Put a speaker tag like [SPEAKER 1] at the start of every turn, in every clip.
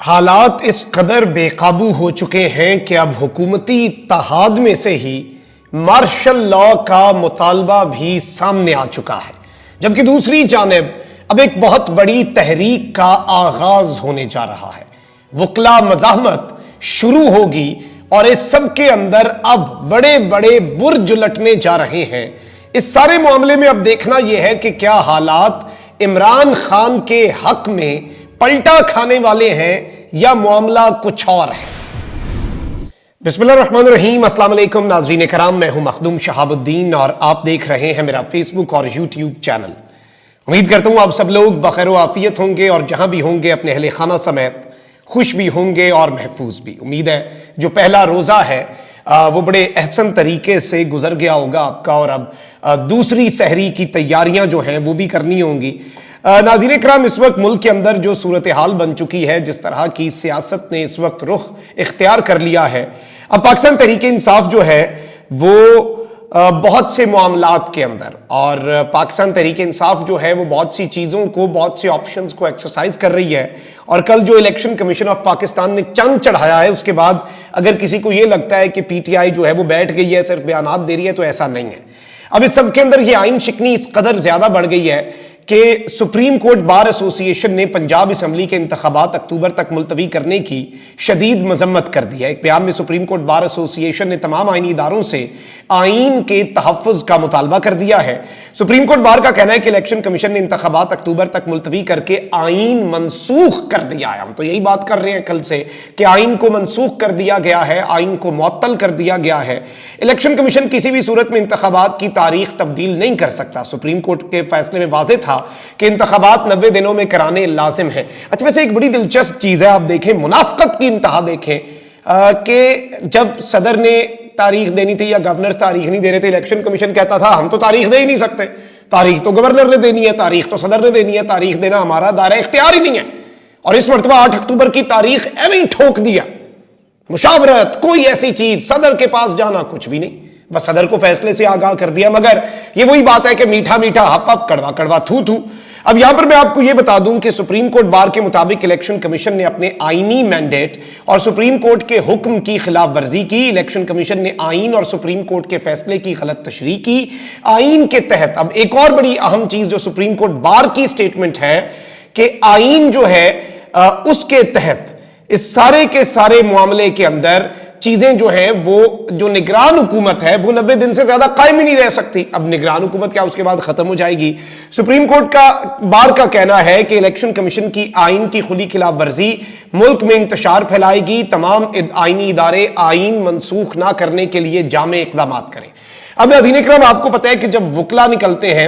[SPEAKER 1] حالات اس قدر بے قابو ہو چکے ہیں کہ اب حکومتی اتحاد میں سے ہی مارشل لا کا مطالبہ بھی سامنے آ چکا ہے، جبکہ دوسری جانب اب ایک بہت بڑی تحریک کا آغاز ہونے جا رہا ہے۔ وکلا مزاحمت شروع ہوگی اور اس سب کے اندر اب بڑے بڑے برج لٹنے جا رہے ہیں۔ اس سارے معاملے میں اب دیکھنا یہ ہے کہ کیا حالات عمران خان کے حق میں پلٹا کھانے والے ہیں یا معاملہ کچھ اور ہے۔ بسم اللہ الرحمن الرحیم، السلام علیکم ناظرین کرام، میں ہوں مخدوم شہاب الدین اور آپ دیکھ رہے ہیں میرا فیس بک اور یوٹیوب چینل۔ امید کرتا ہوں آپ سب لوگ بخیر و عافیت ہوں گے اور جہاں بھی ہوں گے اپنے اہل خانہ سمیت خوش بھی ہوں گے اور محفوظ بھی۔ امید ہے جو پہلا روزہ ہے وہ بڑے احسن طریقے سے گزر گیا ہوگا آپ کا، اور اب دوسری سحری کی تیاریاں جو ہیں وہ بھی کرنی ہوں گی۔ ناظرین کرام، اس وقت ملک کے اندر جو صورتحال بن چکی ہے، جس طرح کی سیاست نے اس وقت رخ اختیار کر لیا ہے، اب پاکستان تحریک انصاف جو ہے وہ بہت سے معاملات کے اندر، اور پاکستان تحریک انصاف جو ہے وہ بہت سی چیزوں کو، بہت سے آپشنز کو ایکسرسائز کر رہی ہے۔ اور کل جو الیکشن کمیشن آف پاکستان نے چند چڑھایا ہے، اس کے بعد اگر کسی کو یہ لگتا ہے کہ پی ٹی آئی جو ہے وہ بیٹھ گئی ہے، صرف بیانات دے رہی ہے، تو ایسا نہیں ہے۔ اب اس سب کے اندر یہ آئین شکنی اس قدر زیادہ بڑھ گئی ہے کہ سپریم کورٹ بار ایسوسی ایشن نے پنجاب اسمبلی کے انتخابات اکتوبر تک ملتوی کرنے کی شدید مذمت کر دی ہے۔ ایک بیان میں سپریم کورٹ بار ایسوسی ایشن نے تمام آئینی اداروں سے آئین کے تحفظ کا مطالبہ کر دیا ہے۔ سپریم کورٹ بار کا کہنا ہے کہ الیکشن کمیشن نے انتخابات اکتوبر تک ملتوی کر کے آئین منسوخ کر دیا ہے۔ ہم تو یہی بات کر رہے ہیں کل سے کہ آئین کو منسوخ کر دیا گیا ہے، آئین کو معطل کر دیا گیا ہے۔ الیکشن کمیشن کسی بھی صورت میں انتخابات کی تاریخ تبدیل نہیں کر سکتا۔ سپریم کورٹ کے فیصلے میں واضح تھا کہ انتخابات 90 دنوں میں کرانے لازم ہیں۔ اچھا، ویسے ایک بڑی دلچسپ چیز ہے، آپ دیکھیں منافقت کی انتہا دیکھیں کہ جب صدر نے تاریخ دینی تھی یا گورنر تاریخ نہیں دے رہے تھے، الیکشن کمیشن کہتا تھا ہم تو تاریخ دے ہی نہیں سکتے، تاریخ تو گورنر نے دینی ہے، تاریخ تو صدر نے دینی ہے، تاریخ دینا ہمارا دائرہ اختیار ہی نہیں ہے۔ اور اس مرتبہ 8 اکتوبر کی تاریخ ایویں ہی ٹھوک دیا۔ مشاورت کوئی ایسی چیز، صدر کے پاس جانا کچھ بھی نہیں، بس صدر کو فیصلے سے آگاہ کر دیا۔ مگر یہ وہی بات ہے کہ میٹھا میٹھا ہپ ہپ، کڑوا کڑوا تھو تھو۔ اب یہاں پر میں آپ کو یہ بتا دوں کہ سپریم کورٹ بار کے مطابق الیکشن کمیشن نے اپنے آئینی مینڈیٹ اور سپریم کورٹ کے حکم کی خلاف ورزی کی۔ الیکشن کمیشن نے آئین اور سپریم کورٹ کے فیصلے کی غلط تشریح کی۔ آئین کے تحت اب ایک اور بڑی اہم چیز جو سپریم کورٹ بار کی سٹیٹمنٹ ہے کہ آئین جو ہے اس کے تحت اس سارے کے سارے معاملے کے اندر چیزیں جو ہیں وہ جو نگران حکومت ہے وہ 90 دن سے زیادہ قائم ہی نہیں رہ سکتی۔ اب نگران حکومت کیا اس کے بعد ختم ہو جائے گی۔ سپریم کورٹ کا بار کا کہنا ہے کہ الیکشن کمیشن کی آئین کی کھلی خلاف ورزی ملک میں انتشار پھیلائے گی۔ تمام آئینی ادارے آئین منسوخ نہ کرنے کے لیے جامع اقدامات کریں۔ اب ناظرین اکرام، آپ کو پتہ ہے کہ جب وکلا نکلتے ہیں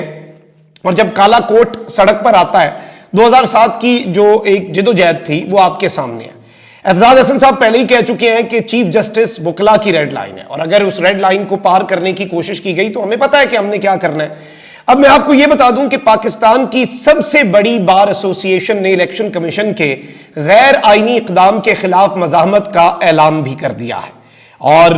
[SPEAKER 1] اور جب کالا کوٹ سڑک پر آتا ہے، 2007 کی جو ایک جدوجہد تھی وہ آپ کے سامنے ہے۔ اعتزاز احسن صاحب پہلے ہی کہہ چکے ہیں کہ چیف جسٹس وکلا کی ریڈ لائن ہے، اور اگر اس ریڈ لائن کو پار کرنے کی کوشش کی گئی تو ہمیں پتہ ہے کہ ہم نے کیا کرنا ہے۔ اب میں آپ کو یہ بتا دوں کہ پاکستان کی سب سے بڑی بار ایسوسی ایشن نے الیکشن کمیشن کے غیر آئینی اقدام کے خلاف مزاحمت کا اعلان بھی کر دیا ہے۔ اور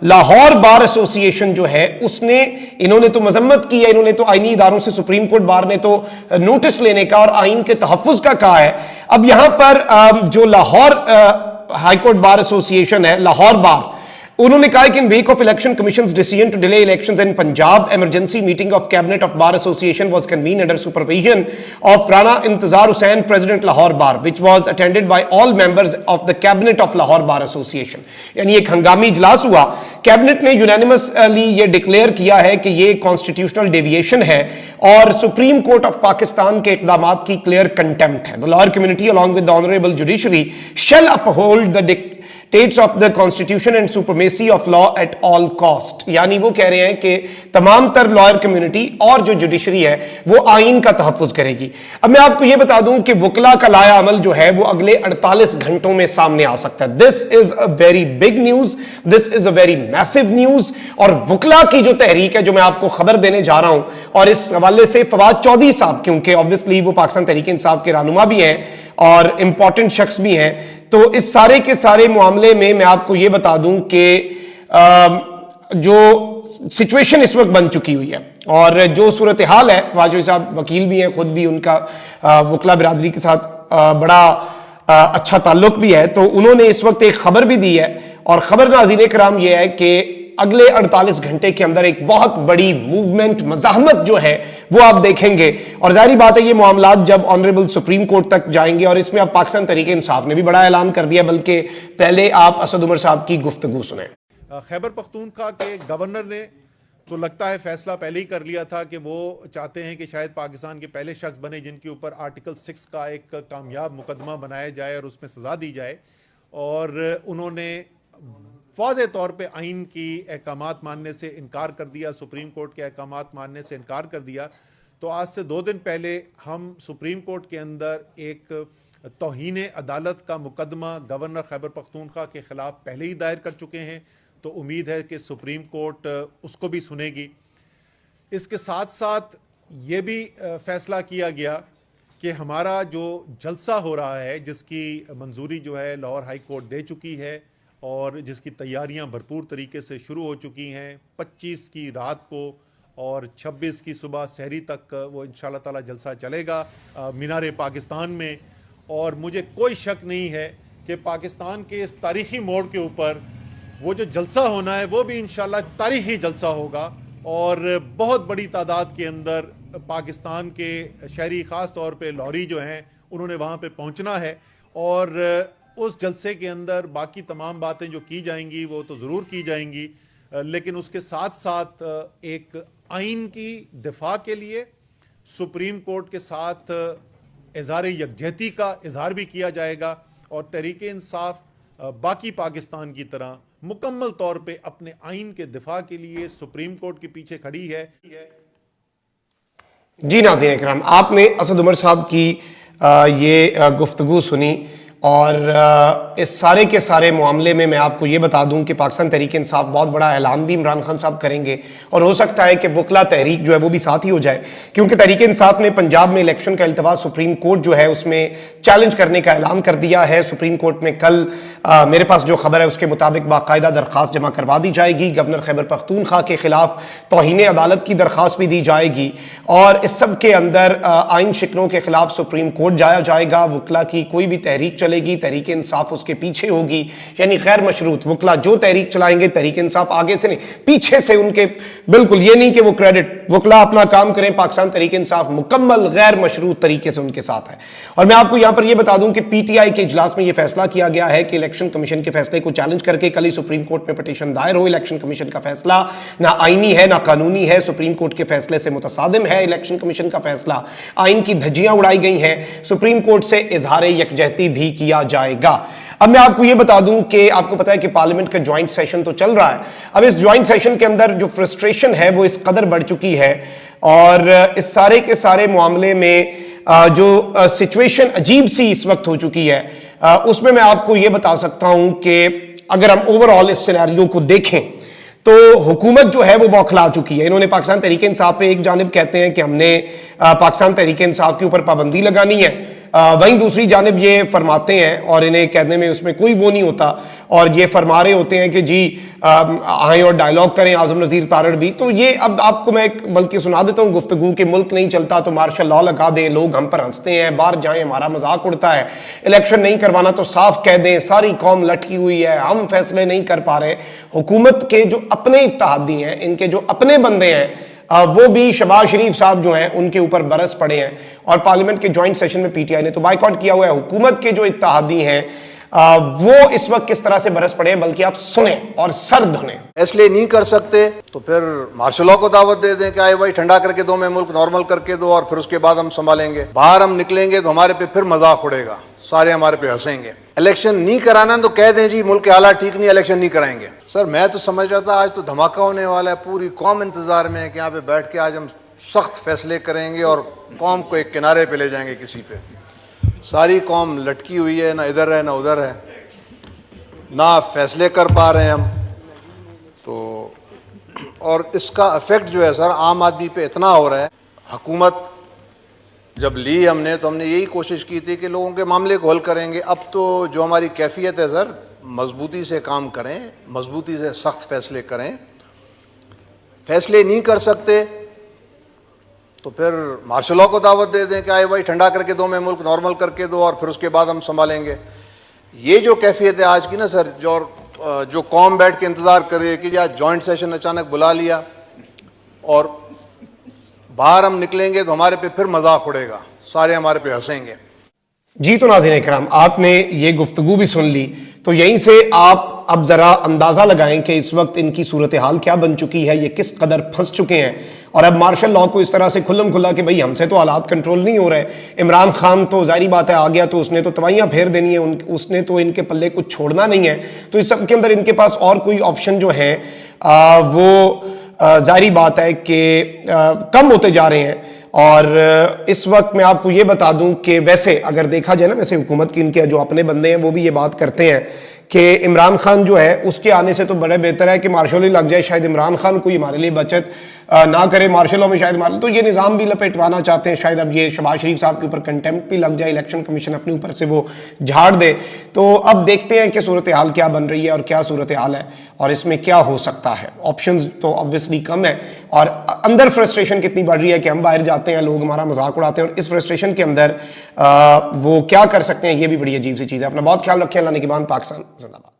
[SPEAKER 1] لاہور بار ایسوسی ایشن جو ہے اس نے، انہوں نے تو مذمت کی ہے، انہوں نے تو آئینی اداروں سے، سپریم کورٹ بار نے تو نوٹس لینے کا اور آئین کے تحفظ کا کہا ہے۔ اب یہاں پر جو لاہور ہائی کورٹ بار ایسوسی ایشن ہے، لاہور بار، انہوں نے کہا کہ in wake of election commission's decision to delay elections in Punjab, emergency meeting of cabinet of bar association was convened under supervision of Rana Intizar Hussain president Lahore bar which was attended by all members of the cabinet of Lahore bar association. یعنی ایک ہنگامی اجلاس ہوا، cabinet نے unanimously یہ declare کیا ہے کہ یہ کانسٹیٹیوشنل ڈیویشن ہے اور سپریم کورٹ آف پاکستان کے اقدامات کی کلیئر کنٹمپٹ ہے۔ The lawyer community along with the honorable judiciary shall uphold the dictates of the constitution and supremacy of law at all cost۔ یعنی وہ کہہ رہے ہیں کہ تمام تر لائر کمیونٹی اور جو جوڈیشری ہے وہ آئین کا تحفظ کرے گی۔ اب میں آپ کو یہ بتا دوں کہ وکلا کا لایا عمل جو ہے وہ اگلے 48 گھنٹوں میں سامنے آ سکتا ہے۔ This is a very big news, this is a very massive news۔ اور وکلا کی جو تحریک ہے جو میں آپ کو خبر دینے جا رہا ہوں، اور اس حوالے سے فواد چودھری صاحب، کیونکہ obviously وہ پاکستان تحریک انصاف کے رہنما بھی ہیں اور امپورٹنٹ شخص بھی ہیں، تو اس سارے کے سارے معاملے میں میں آپ کو یہ بتا دوں کہ جو سچویشن اس وقت بن چکی ہوئی ہے اور جو صورتحال ہے، واجوی صاحب وکیل بھی ہیں، خود بھی ان کا وکلا برادری کے ساتھ بڑا اچھا تعلق بھی ہے، تو انہوں نے اس وقت ایک خبر بھی دی ہے، اور خبر ناظرین کرام یہ ہے کہ اگلے 48 گھنٹے کے اندر ایک بہت بڑی موومنٹ، مزاحمت جو ہے وہ آپ دیکھیں گے، اور ظاہری بات ہے یہ معاملات جب آنریبل سپریم کورٹ تک جائیں گے، اور اس میں اب پاکستان تحریک انصاف نے بھی بڑا اعلان کر دیا، بلکہ پہلے آپ اسد عمر صاحب کی گفتگو سنیں۔
[SPEAKER 2] خیبر پختونخوا کے گورنر نے تو لگتا ہے فیصلہ پہلے ہی کر لیا تھا کہ وہ چاہتے ہیں کہ شاید پاکستان کے پہلے شخص بنے جن کے اوپر آرٹیکل 6 کا ایک کامیاب مقدمہ بنایا جائے اور اس میں سزا دی جائے، اور انہوں نے واضح طور پہ آئین کی احکامات ماننے سے انکار کر دیا، سپریم کورٹ کے احکامات ماننے سے انکار کر دیا۔ تو آج سے 2 دن پہلے ہم سپریم کورٹ کے اندر ایک توہین عدالت کا مقدمہ گورنر خیبر پختونخوا کے خلاف پہلے ہی دائر کر چکے ہیں، تو امید ہے کہ سپریم کورٹ اس کو بھی سنے گی۔ اس کے ساتھ ساتھ یہ بھی فیصلہ کیا گیا کہ ہمارا جو جلسہ ہو رہا ہے، جس کی منظوری جو ہے لاہور ہائی کورٹ دے چکی ہے اور جس کی تیاریاں بھرپور طریقے سے شروع ہو چکی ہیں، 25 کی رات کو اور 26 کی صبح سحری تک وہ انشاءاللہ تعالی جلسہ چلے گا مینار پاکستان میں، اور مجھے کوئی شک نہیں ہے کہ پاکستان کے اس تاریخی موڑ کے اوپر وہ جو جلسہ ہونا ہے وہ بھی انشاءاللہ تاریخی جلسہ ہوگا، اور بہت بڑی تعداد کے اندر پاکستان کے شہری، خاص طور پہ لاہوری جو ہیں، انہوں نے وہاں پہ پہنچنا ہے، اور اس جلسے کے اندر باقی تمام باتیں جو کی جائیں گی وہ تو ضرور کی جائیں گی، لیکن اس کے ساتھ ساتھ ایک آئین کی دفاع کے لیے سپریم کورٹ کے ساتھ اظہار یکجہتی کا اظہار بھی کیا جائے گا، اور تحریک انصاف باقی پاکستان کی طرح مکمل طور پہ اپنے آئین کے دفاع کے لیے سپریم کورٹ کے پیچھے کھڑی ہے۔
[SPEAKER 1] جی ناظرین اکرام، آپ نے اسد عمر صاحب کی یہ گفتگو سنی، اور اس سارے کے سارے معاملے میں آپ کو یہ بتا دوں کہ پاکستان تحریک انصاف بہت بڑا اعلان بھی عمران خان صاحب کریں گے، اور ہو سکتا ہے کہ وکلا تحریک جو ہے وہ بھی ساتھ ہی ہو جائے، کیونکہ تحریک انصاف نے پنجاب میں الیکشن کا التوا سپریم کورٹ جو ہے اس میں چیلنج کرنے کا اعلان کر دیا ہے۔ سپریم کورٹ میں کل میرے پاس جو خبر ہے اس کے مطابق باقاعدہ درخواست جمع کروا دی جائے گی، گورنر خیبر پختونخوا کے خلاف توہین عدالت کی درخواست بھی دی جائے گی، اور اس سب کے اندر آئین شکنوں کے خلاف سپریم کورٹ جایا جائے گا۔ وکلا کی کوئی بھی تحریک چلے گی، تحریک انصاف اس کے پیچھے ہوگی، یعنی غیر مشروط وکلا جو تحریک چلائیں گے، تحریک انصاف آگے سے نہیں پیچھے سے ان کے، بالکل یہ نہیں کہ وہ کریڈٹ، وکلا اپنا کام کریں، پاکستان تحریک انصاف مکمل غیر مشروط طریقے سے ان کے ساتھ ہے۔ اور میں آپ کو یہاں پر یہ بتا دوں کہ پی ٹی آئی کے اجلاس میں یہ فیصلہ کیا گیا ہے کہ الیکشن کمیشن کے فیصلے کو چیلنج کر کے کل ہی سپریم کورٹ میں پٹیشن دائر ہو۔ الیکشن کمیشن کا فیصلہ نہ آئینی ہے نہ قانونی ہے، سپریم کورٹ کے فیصلے سے متصادم ہے الیکشن کمیشن کا فیصلہ، آئین کی دھجیاں اڑائی گئی ہیں، سپریم کورٹ سے اظہار یکجہتی بھی کیا جائے گا۔ اب میں آپ کو یہ بتا دوں کہ آپ کو پتا ہے کہ پارلیمنٹ کا جوائنٹ سیشن تو چل رہا ہے، اب اس جوائنٹ سیشن کے اندر جو فرسٹریشن ہے وہ اس قدر بڑھ چکی ہے، اور اس سارے کے سارے معاملے میں جو سچویشن عجیب سی اس وقت ہو چکی ہے، اس میں آپ کو یہ بتا سکتا ہوں کہ اگر ہم اوورآل اس سینیریو کو دیکھیں تو حکومت جو ہے وہ بوکھلا چکی ہے۔ انہوں نے پاکستان تحریک انصاف پہ ایک جانب کہتے ہیں کہ ہم نے پاکستان تحریک انصاف کے اوپر پابندی لگانی ہے، وہیں دوسری جانب یہ فرماتے ہیں، اور انہیں کہنے میں اس میں کوئی وہ نہیں ہوتا، اور یہ فرما رہے ہوتے ہیں کہ جی آئیں اور ڈائیلاگ کریں اعظم نذیر تارڑ بھی۔ تو یہ اب آپ کو میں بلکہ سنا دیتا ہوں گفتگو کہ ملک نہیں چلتا تو مارشل لاء لگا دیں، لوگ ہم پر ہنستے ہیں، باہر جائیں ہمارا مذاق اڑتا ہے، الیکشن نہیں کروانا تو صاف کہہ دیں، ساری قوم لٹکی ہوئی ہے، ہم فیصلے نہیں کر پا رہے۔ حکومت کے جو اپنے اتحادی ہیں، ان کے جو اپنے بندے ہیں، وہ بھی شہباز شریف صاحب جو ہیں ان کے اوپر برس پڑے ہیں، اور پارلیمنٹ کے جوائنٹ سیشن میں پی ٹی آئی نے تو بائیکاٹ کیا ہوا ہے۔ حکومت کے جو اتحادی ہیں وہ اس وقت کس طرح سے برس پڑے ہیں، بلکہ آپ سنیں اور سر دھنیں۔
[SPEAKER 3] فیصلے نہیں کر سکتے تو پھر مارشل لاء کو دعوت دے دیں کہ آئے بھائی ٹھنڈا کر کے دو، میں ملک نارمل کر کے دو، اور پھر اس کے بعد ہم سنبھالیں گے۔ باہر ہم نکلیں گے تو ہمارے پہ پھر مذاق اڑے گا، سارے ہمارے پہ ہنسیں گے۔ الیکشن نہیں کرانا تو کہہ دیں جی ملک کے حالات ٹھیک نہیں، الیکشن نہیں کرائیں گے۔ سر میں تو سمجھ رہا تھا آج تو دھماکہ ہونے والا ہے، پوری قوم انتظار میں ہے کہ یہاں پہ بیٹھ کے آج ہم سخت فیصلے کریں گے اور قوم کو ایک کنارے پہ لے جائیں گے کسی پہ۔ ساری قوم لٹکی ہوئی ہے، نہ ادھر ہے نہ ادھر ہے، نہ فیصلے کر پا رہے ہیں ہم تو، اور اس کا افیکٹ جو ہے سر عام آدمی پہ اتنا ہو رہا ہے۔ حکومت جب لی ہم نے تو ہم نے یہی کوشش کی تھی کہ لوگوں کے معاملے کو حل کریں گے۔ اب تو جو ہماری کیفیت ہے سر، مضبوطی سے کام کریں، مضبوطی سے سخت فیصلے کریں۔ فیصلے نہیں کر سکتے تو پھر مارشل لاء کو دعوت دے دیں کہ آئے بھائی ٹھنڈا کر کے دو، میں ملک نارمل کر کے دو، اور پھر اس کے بعد ہم سنبھالیں گے. یہ جو کیفیت ہے آج کی نا سر، جو قوم بیٹھ کے انتظار کر رہی ہے کہ آج جوائنٹ سیشن اچانک بلا لیا اور باہر ہم نکلیں گے تو ہمارے پہ پھر مذاق اڑے گا، سارے ہمارے پہ ہنسیں گے.
[SPEAKER 1] جی تو ناظرین اکرام، آپ نے یہ گفتگو بھی سن لی، تو یہیں سے آپ اب ذرا اندازہ لگائیں کہ اس وقت ان کی صورتحال کیا بن چکی ہے، یہ کس قدر پھنس چکے ہیں. اور اب مارشل لاء کو اس طرح سے کھلم کھلا کہ بھئی ہم سے تو حالات کنٹرول نہیں ہو رہے، عمران خان تو ظاہری بات ہے آ گیا تو اس نے تو توائیاں پھیر دینی ہیں، اس نے تو ان کے پلے کچھ چھوڑنا نہیں ہے. تو اس سب کے اندر ان کے پاس اور کوئی آپشن جو ہیں وہ ظاہری بات ہے کہ کم ہوتے جا رہے ہیں. اور اس وقت میں آپ کو یہ بتا دوں کہ ویسے اگر دیکھا جائے نا، ویسے حکومت کی ان کے جو اپنے بندے ہیں وہ بھی یہ بات کرتے ہیں کہ عمران خان جو ہے اس کے آنے سے تو بڑے بہتر ہے کہ مارشل ہی لگ جائے، شاید عمران خان کوئی ہمارے لیے بچت نہ کرے، مارشل لاء میں شاید تو یہ نظام بھی لپیٹوانا چاہتے ہیں. شاید اب یہ شہباز شریف صاحب کے اوپر کنٹمپٹ بھی لگ جائے، الیکشن کمیشن اپنے اوپر سے وہ جھاڑ دے. تو اب دیکھتے ہیں کہ صورتحال کیا بن رہی ہے اور کیا صورتحال ہے اور اس میں کیا ہو سکتا ہے. آپشنز تو obviously کم ہے، اور اندر فرسٹریشن کتنی بڑھ رہی ہے کہ ہم باہر جاتے ہیں، لوگ ہمارا مذاق اڑاتے ہیں، اور اس فرسٹریشن کے اندر وہ کیا کر سکتے ہیں، یہ بھی بڑی عجیب سی چیز ہے. اپنا بہت خیال رکھیں. اللہ نگہبان. پاکستان زندہ باد.